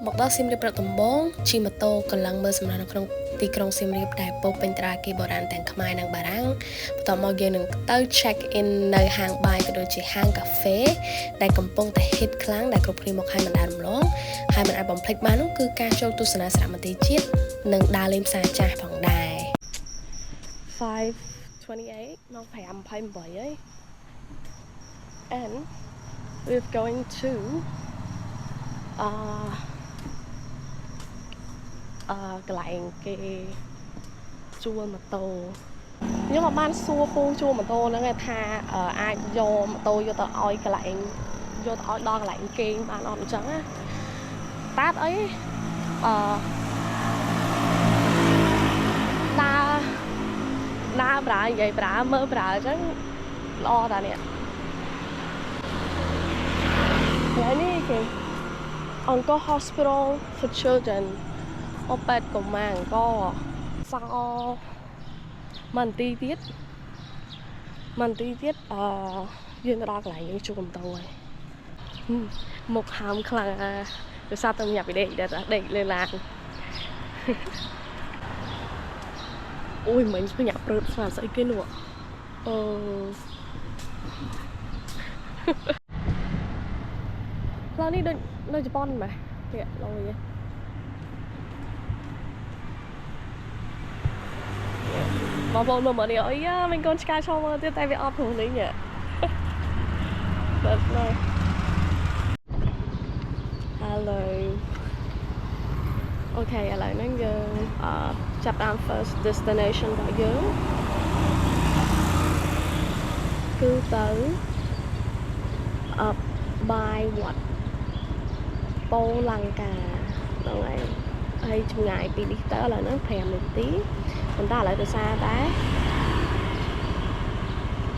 មកដល់សៀមរាបព្រឹកដំបូងជិះម៉ូតូកន្លងមើលសំណង់នៅក្នុងទីក្រុងសៀមរាបដែលពោពេញត្រាគារបុរាណទាំងខ្មែរនិងបារាំងបន្ទាប់មកយើងនឹងទៅ check in នៅហាងបាយក៏ដូចជាហាងកាហ្វេដែលកំពុងតែ hit ខ្លាំងដែលគ្រប់គ្នាមកហើយមិនដាច់រំលងហើយមិនអាចបំភ្លេចបាននោះគឺការចូលទស្សនាសារមន្ទីរជាតិនិងដើរលេងផ្សារចាស់ផងដែរ 5:28 ម៉ោង 5:28 ហើយ and we're going toកន្លែងគេជួលម៉ូតូខ្ញុំមកបានសួរពូជួលម៉ូតូហ្នឹងថាអាចយកម៉ូតូយកទៅឲ្យកន្លែងយកទៅឲ្យដល់កន្លែងគេងបានអត់អញ្ចឹងណាតាតអីដើរប្រើនិយាយប្រើមើលប្រើអញ្ចឹងល្អតានេះហើយនេះគេអង្គរ Hospital for Children អពេតកុមារអង្គរសង់មន្ទីរទៀតយើងទៅដល់កន្លែងយើងជួលម៉ូតូហើយមុខហើមខ្លាំងដោយសារតែញ៉ាំពីដេកលើឡានអូយមិញស្ញាក់ព្រឹកស្វាស្អីគេនោះផ្លូវនេះដូចនៅជប៉ុនម៉េះវាឡយឯងបងប្អូនមើលមកនេះអីយ៉ាមិនកូនឆ្កែឈរមើលទៀតតែវាអត់ព្រោះនេះបាទណែ Hello អូខេឥឡូវហ្នឹងយើងចាប់តាម first destination របស់យើងគឺទៅបាយវត្តពោលង្កាហ្នឹងហើយចម្ងាយពីនេះទៅឥឡូវហ្នឹង5នាទីប៉ុន្តែឥឡូវដោយសារតែ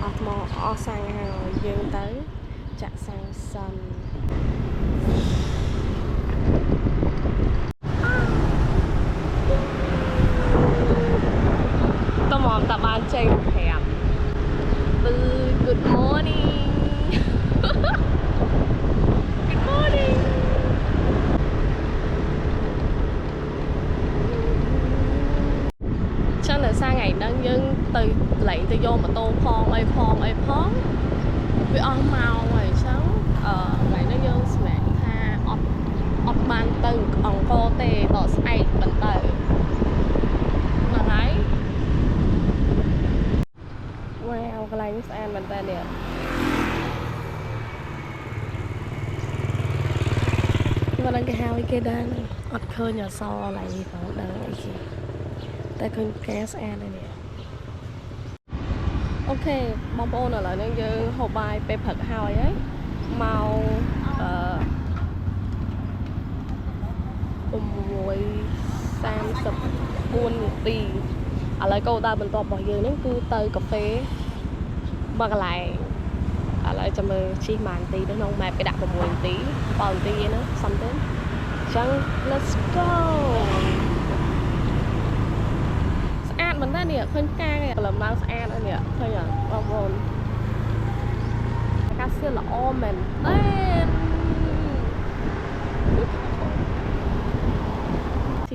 អត់មកអស់សាំងហើយយើងទៅចាក់សាំងសិនតមកតាបានចេញ5 Good morning Good morningចឹងដល់សារថ្ងៃហ្នឹងយើងទៅកន្លែងទៅយកម៉ូតូផងអីផងវាអស់ម៉ោងហើយអញ្ចឹងថ្ងៃហ្នឹងយើងសម្រេចថាអត់បានទៅអង្គរទេដល់ស្អែកបន្តទៅមកហើยว៉ាវកន្លែងនេះស្អាតមែនតើនេះមិនដឹងគេហៅអីគេដែរអត់ឃើញអក្សរកន្លែងនេះផងដឹងអីគេតែឃើញផ្កាស្អាតហើយនេះអូខេបងប្អូនឥឡូវនេះយើងហូបបាយពេលព្រឹកហើយម៉ោង6:34នាទីឥឡូវគោលដៅបន្ទាប់របស់យើងហ្នឹងគឺទៅកាហ្វេមកកន្លែងឥឡូវចាំមើលជិះប៉ុន្មាននាទីនៅក្នុង map គេដាក់6នាទី7នាទីឯណា something អញ្ចឹង let's go ស្អាតមែនតើនេះឃើញផ្កាគេកន្លឹមឡើងស្អាតហើយនេះឃើញអត់បងប្អូនអាកាសធាតុល្អមែនទ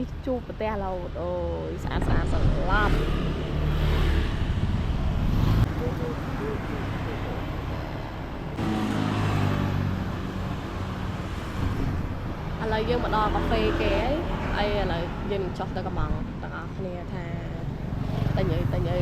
េជួបប្រទេសឡូតអូយស្អាតស្លាប់ឥឡូវយើងមកដល់កាហ្វេគេហើយឥឡូវយើងចុះទៅកំងទាំងអស់គ្នាថាតែញ៉ៃចឹងណា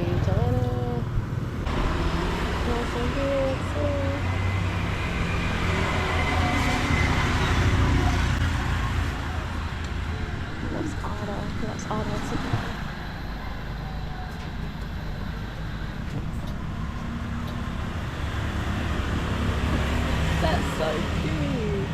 Let's order together. That's so cute.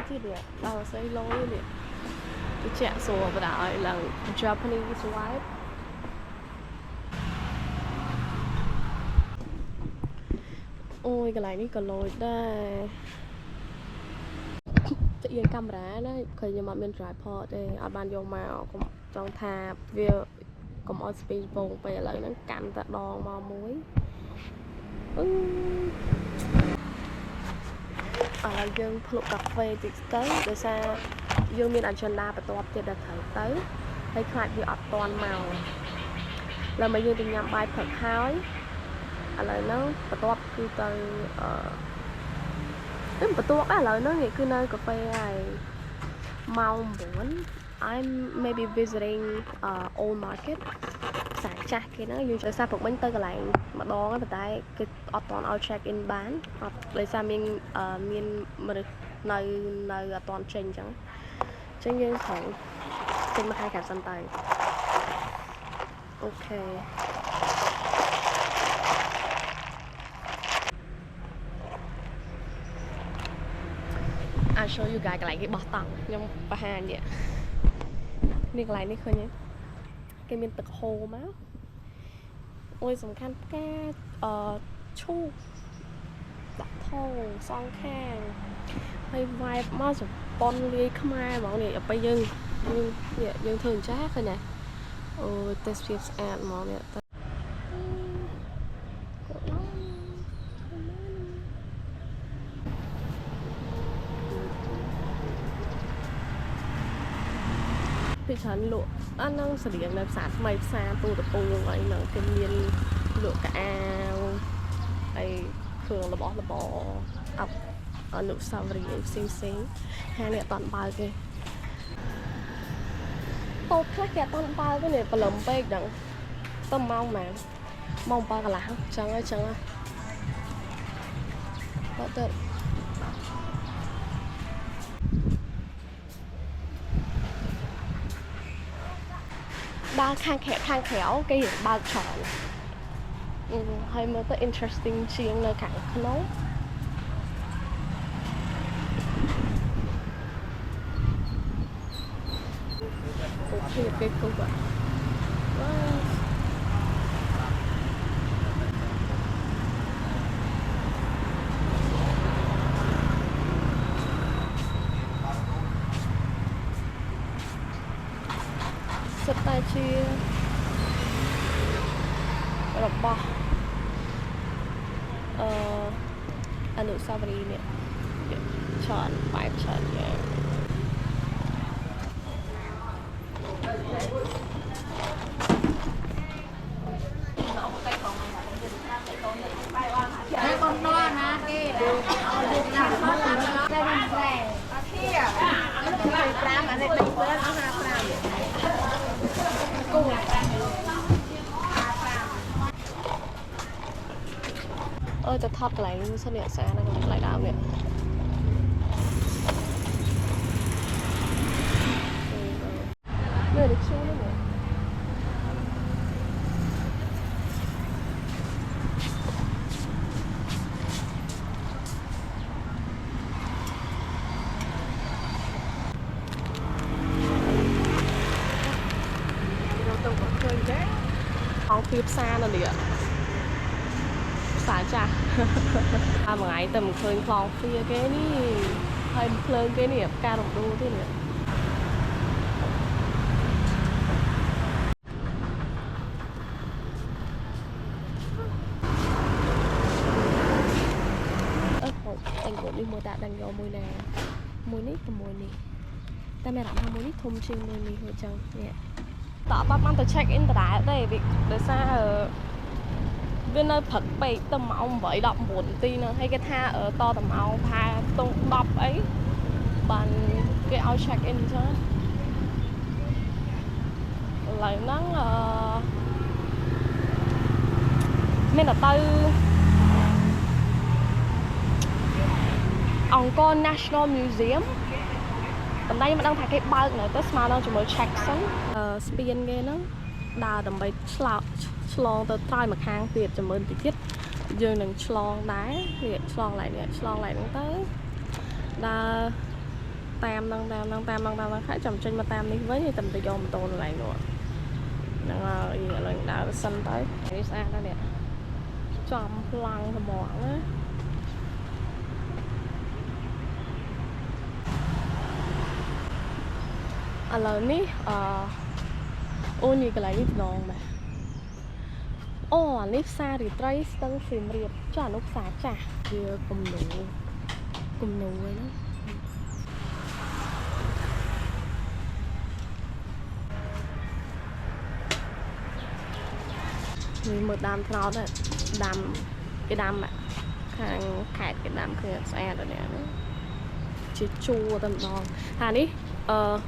Chứ được, đâu xây lối đi. Cái chẹt sổ và đảo là Japanese wife. Ôi cái này đi còn lồi đây យើងកាមេរ៉ាណាឃើញខ្ញុំអត់មាន tripod ទេអត់បានយកមកចង់ថាវាកុំអត់ speed វងទៅឥឡូវហ្នឹងកាន់តែដងមកមួយឥឡូវយើងភ្លុកកាហ្វេតិចទៅដោយសារយើងមាន agenda បន្ទាប់ទៀតដែលត្រូវទៅហើយខ្លាចវាអត់ទាន់មកឡើយមកយើងទៅញ៉ាំបាយព្រឹកហើយឥឡូវហ្នឹងបន្ទាប់គឺទៅបន្ទាប់ឥឡូវហ្នឹងគឺនៅកាហ្វេហើយម៉ោង 9 I'm maybe visiting old market ផ្សារចាស់គេហ្នឹងយើងចូលសារព្រឹកមិញទៅកន្លែងម្ដងប៉ុន្តែគឺអត់ទាន់ឲ្យ check in បានអត់ដោយសារមានមនុស្សនៅអត់ទាន់ចេញអញ្ចឹងយើងត្រូវចេញមកខាងក្រៅសិនទៅអូខេI show you guys កន្លែងគេបោះតង់ខ្ញុំបង្ហាញនេះកន្លែងនេះឃើញទេគេមានទឹកហូរមកអូយសំខាន់ផ្កាឈូកដាក់ថងសងខាងហើយ vibe មកជប៉ុនលាយខ្មែរហ្មងនេះដល់ពេលយើងធ្វើអញ្ចឹងឃើញទេអូតែស្អាតស្អាតហ្មងនេះពីច្រើនលក់អាហ្នឹងស្រៀងនៅផ្សារថ្មីផ្សារទូតពូអីហ្នឹងគេមានលក់កៅអៅហើយគ្រឿងរបស់របរអនុស្សាវរីយ៍ផ្សេងហាងនេះអត់តាន់បើកទេតូបខ្លះគេអត់តាន់បើកទេនេះព្រលឹមពេកហ្នឹងទៅម៉ោងម៉ានម៉ោង 7 កន្លះអញ្ចឹងបើទៅដើរខាងក្រៅគេបើកច្រើនហើយមើលទៅ interesting ជាងនៅខាងក្នុងអូខេគេគូបាទសិតតែជារបស់អនុស្សាវរីយ៍នេះច្រើនបែបច្រើនយ៉ាងจะทอดกระไรนี่เสนียแซ่นะกระไรดาวเนี่ยเนี่ยเด็กช่วยเนี่ยเราต้องเคยแจ้งของฟิปซ่านั่นดิផ្សារចាស់មួយថ្ងៃទៅមិនឃើញខ្លងហ្វៀគេនេះហើយភ្លើងគេនេះផ្ការំដួលទៀតនេះតែងនេះមើលតាដាំងយកមួយណាមួយនេះ6នេះតែមានអារម្មណ៍មួយនេះធំជាងមួយនេះអញ្ចឹងនេះតើអត់បានទៅ check in ដដែលទេដោយសារវានៅព្រឹកពេកទៅម៉ោង 8 19 នាទីហ្នឹងហើយគេថាតទៅម៉ោងផាខ្ទង់10អីបានគេឲ្យ check in អញ្ចឹងឥឡូវហ្នឹងមានតែទៅអង្គរ National Museum ប៉ុន្តែមិនដឹងថាគេបើកនៅទៅស្មើនឹងជាមួយ check សិនស្ពានគេហ្នឹងដើរដើម្បីឆ្លងទៅត្រើយមកខាងទៀតចាំមើលតិចទៀតយើងនឹងឆ្លងដែរនេះឆ្លងឡើងហ្នឹងទៅដើរតាមហ្នឹងហើយចាំចេញមកតាមនេះវិញតែទៅយកម៉ូតូកន្លែងនោះហ្នឹងហើយឥឡូវដើរសិនទៅនេះស្អាតណាស់នេះចំប្លង់ថ្មងណា ឥឡូវនេះអូននិយាយកន្លែងនេះម្ដងបាទអូអានេះផ្សាររាត្រីស្ទឹងសៀមរាបចុះអានោះផ្សារចាស់វាគំនូអីហ្នឹងនេះមើលដើមត្នោតដែរដើមគេដាំខាងខេត្តគេដាំគឺស្អាតដែរនេះជាជួរតែម្ដងថានេះ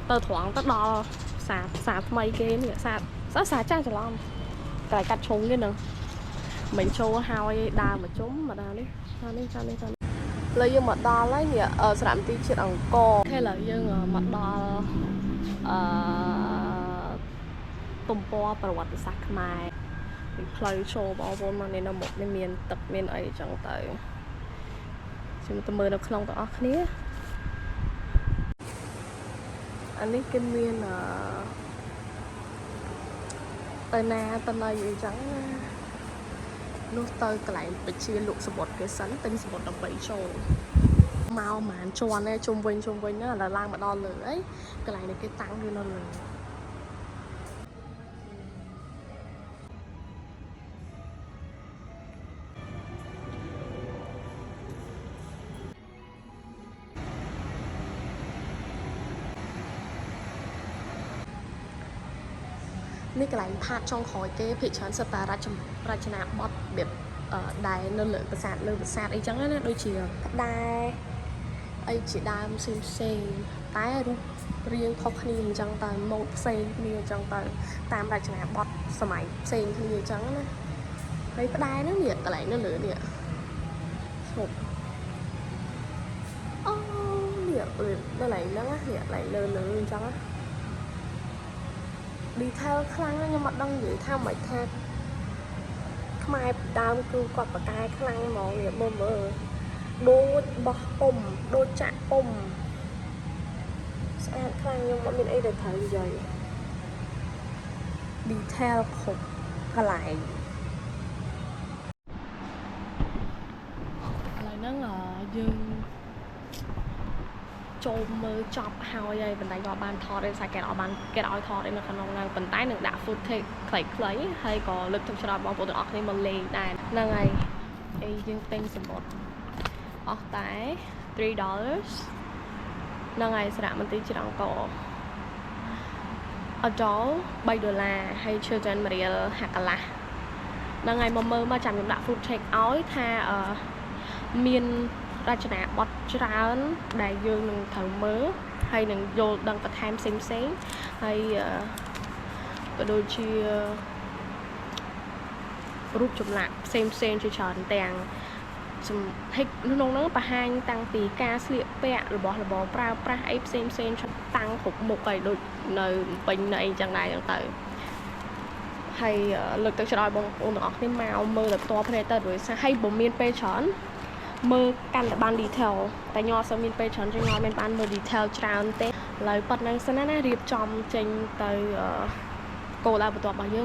ទៅត្រង់ទៅដល់ផ្សារថ្មីគេនេះផ្សារចាស់ច្រឡំតែកាត់ឈុងនេះហ្នឹងមិនចូលហើយដើរមកជុំមកដល់នេះឥឡូវយើងមកដល់ហើយនេះសារមន្ទីរជាតិអង្គរឥឡូវយើងមកដល់ទំព័រប្រវត្តិសាស្ត្រខ្មែរផ្លូវចូលបងប្អូនមកនេះនៅមុខនេះមានទឹកមានអីចឹងទៅខ្ញុំទៅមើលនៅក្នុងទាំងអស់គ្នាអានេះគេមានទៅណាទៅណីអីចឹងណានោះទៅកន្លែងបជាលក់សមុទ្រគេសិនទិញសមុទ្រដើម្បីចូលមកប្រហែលជាន់ជុំវិញណាដល់ឡើងមកដល់លើអីកន្លែងនេះគេតាំងវានៅលើនេះកន្លែងផាតចុងក្រោយគេភាគច្រើនសិតតែរចនាបថแบบដែលនៅលើប្រាសាទអីចឹងណាដូចជាផ្តែរអីជាដើមផ្សេងតែរូបរាងខុសគ្នាអញ្ចឹងតែម៉ូដផ្សេងគ្នាអញ្ចឹងទៅតាមរចនាបថសម័យផ្សេងគ្នាអញ្ចឹងណាហើយផ្តែរហ្នឹងនេះកន្លែងនៅលើនេះឈប់អូនេះកន្លែងហ្នឹងនេះកន្លែងលើអញ្ចឹងណាdetail ខ្លាំងខ្ញុំអត់ដឹងនិយាយថាមិនថាខ្មែរដើមគឺគាត់បកកាយខ្លាំងហ្មងវាមើលដូចបោះពុំដូចចាក់ពុំស្អាតខ្លាំងខ្ញុំអត់មានអីទៅត្រូវនិយាយ detail គ្រប់កន្លែងហ្នឹងយើងចូលមើលចប់ហើយបណ្ដៃក៏បានថតឯសាគេឲ្យថតឯនៅក្នុងហ្នឹងប៉ុន្តែនឹងដាក់ footage ខ្លីៗហើយក៏លើកទឹកចិត្តបងប្អូនទាំងអស់គ្នាមកលេងដែរហ្នឹងហើយអីយើងទិញសមុទ្រអស់តែ$3ហ្នឹងហើយសារមន្ទីរជាតិអង្គរadult $3ហើយ children 1រៀល50កន្លះហ្នឹងហើយមកមើលមកចាំខ្ញុំដាក់ footage ឲ្យថាមានរចនាបថច្រើនដែលយើងនឹងត្រូវមើលហើយនឹងយល់ដឹងបន្ថែមផ្សេងហើយក៏ដូចជារូបចម្លាក់ផ្សេងជាច្រើនទាំងក្នុងហ្នឹងបង្ហាញតាំងពីការស្លៀកពាក់របស់របរប្រើប្រាស់អីផ្សេងតាំងគ្រប់មុខហើយដូចនៅពេញនៅអីចឹងដែរចឹងទៅហើយលើកទឹកចិត្តឲ្យបងប្អូនទាំងអស់គ្នាមកមើលដល់ផ្ទាល់ភ្នែកទៅដោយសារឲ្យបើមានពេលច្រើនមើលកាន់តែបាន detail តែញ៉ាំអត់មានពេលច្រើនជាងញ៉ាំមានបានមើល detail ច្រើនទេឥឡូវប៉ុណ្្នឹងសិនណារៀបចំចេញទៅគោលដៅបន្ទាប់របស់យើង